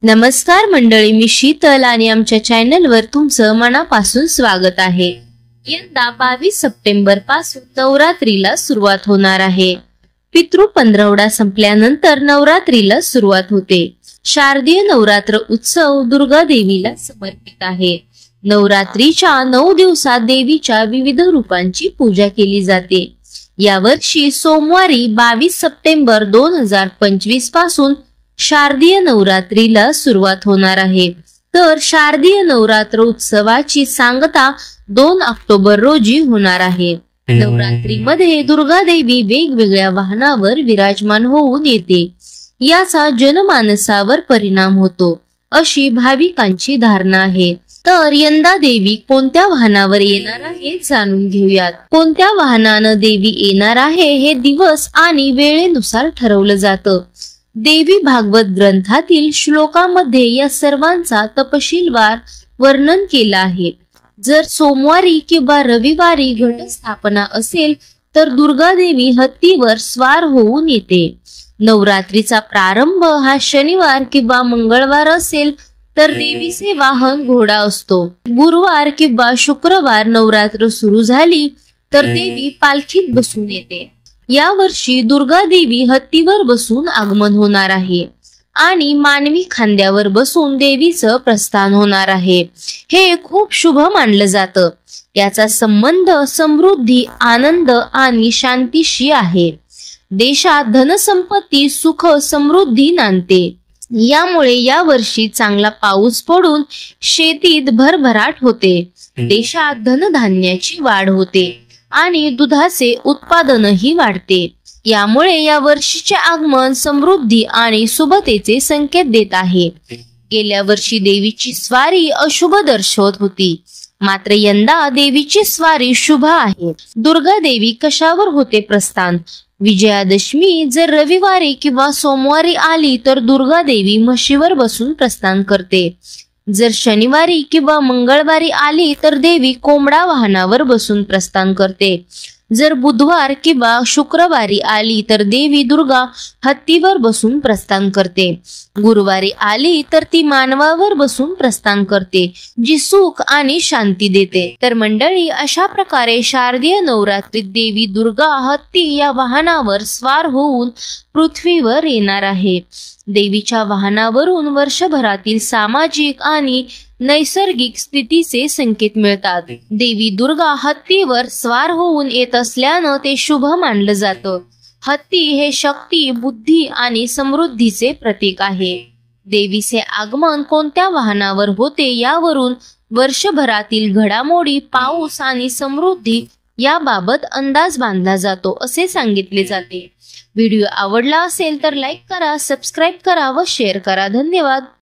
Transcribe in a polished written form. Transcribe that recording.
नमस्कार मंडळी, मी शीतल आणि आमच्या चॅनलवर तुमचं मनापासून स्वागत आहे। यंदा 22 सप्टेंबर पासून नवरात्रीला सुरुवात होणार आहे। पितृ पंधरवडा संपल्यानंतर नवरात्रीला सुरुवात होते। शारदीय नवरात्र उत्सव दुर्गा देवीला समर्पित आहे। नवरात्रीच्या 9 दिवसात देवीच्या विविध रूपांची पूजा केली जाते। यावर्षी सोमवारी 22 सप्टेंबर 2025 पासून शारदीय नवरात्रीला सुरुवात होणार आहे। तर शारदीय नवरात्र उत्सवाची सांगता 2 ऑक्टोबर रोजी होणार आहे। नवरात्रीमध्ये दुर्गा देवी वेगवेगळ्या वाहनावर विराजमान होऊन येते। याचा जनमानसावर परिणाम होतो अशी भाविकांची धारणा आहे। तर यंदा देवी कोणत्या वाहनावर येणार आहे जाणून घेऊयात। कोणत्या वाहनानं देवी येणार आहे हे दिवस आणि वेळेनुसार ठरवलं जातं। देवी भागवत ग्रंथातील श्लोकामध्ये या सर्वांचा तपशीलवार वर्णन केलं आहे। जर सोमवारी किंवा रविवारी घटस्थापना असेल तर दुर्गा देवी हत्तीवर स्वार होऊन येते। नवरात्रीचा प्रारंभ हा शनिवार किंवा मंगळवार असेल तर देवीचे वाहन घोडा असतो। गुरुवार किंवा शुक्रवार नवरात्र सुरू झाली तर देवी पालखीत बसून येते। या वर्षी दुर्गा देवी हत्तीवर बसून आगमन होणार आहे आणि मानवी खांद्यावर बसून देवीचं प्रस्थान होणार आहे। हे खूप शुभ मानलं जातं। याचा संबंध समृद्धी, आनंद आणि शांतीशी आहे। देशात धनसंपत्ती, सुख, समृद्धी नांदते। यामुळे या वर्षी चांगला पाऊस पडून शेतीत भरभराट होते। देशात धनधान्याची वाढ होते आणि दुधाचे उत्पादनही वाढते। यामुळे या वर्षीचे आगमन समृद्धी आणि शुभतेचे संकेत देत आहे। गेल्या वर्षी देवीची स्वारी अशुभ दर्शवत होती, मात्र यंदा देवीची स्वारी शुभ आहे। दुर्गा देवी कशावर होते प्रस्थान? विजयादशमी जर रविवारी किंवा सोमवारी आली तर दुर्गा देवी म्हशीवर बसून प्रस्थान करते। जर शनिवारी किंवा मंगळवारी आली तर देवी कोंबडा वाहनावर बसून प्रस्थान करते। जर बुधवार किंवा शुक्रवारी आली तर देवी दुर्गा हत्तीवर बसून प्रस्थान करते। गुरुवारी आली तर ती मानवावर बसून प्रस्थान करते, जी सुख आणि शांती देते। तर मंडळी, अशा प्रकारे शारदीय नवरात्रीत देवी दुर्गा हत्ती या वाहनावर स्वार होऊन पृथ्वीवर येणार आहे। देवीच्या वाहनावरून वर्षभरातील सामाजिक आणि नैसर्गिक स्थितीचे संकेत मिळतात। देवी दुर्गा हत्तीवर स्वार होऊन येत असल्यानं ते शुभ मानलं जातं। हत्ती हे शक्ती, बुद्धी आणि समृद्धीचे प्रतीक आहे। देवीचे आगमन कोणत्या वाहनावर होते यावरून वर्षभरातील घडामोडी, पाऊस आणि समृद्धी याबाबत अंदाज बांधला जातो असे सांगितले जाते। व्हिडिओ आवडला असेल तर लाईक करा, सबस्क्राईब करा व शेअर करा। धन्यवाद।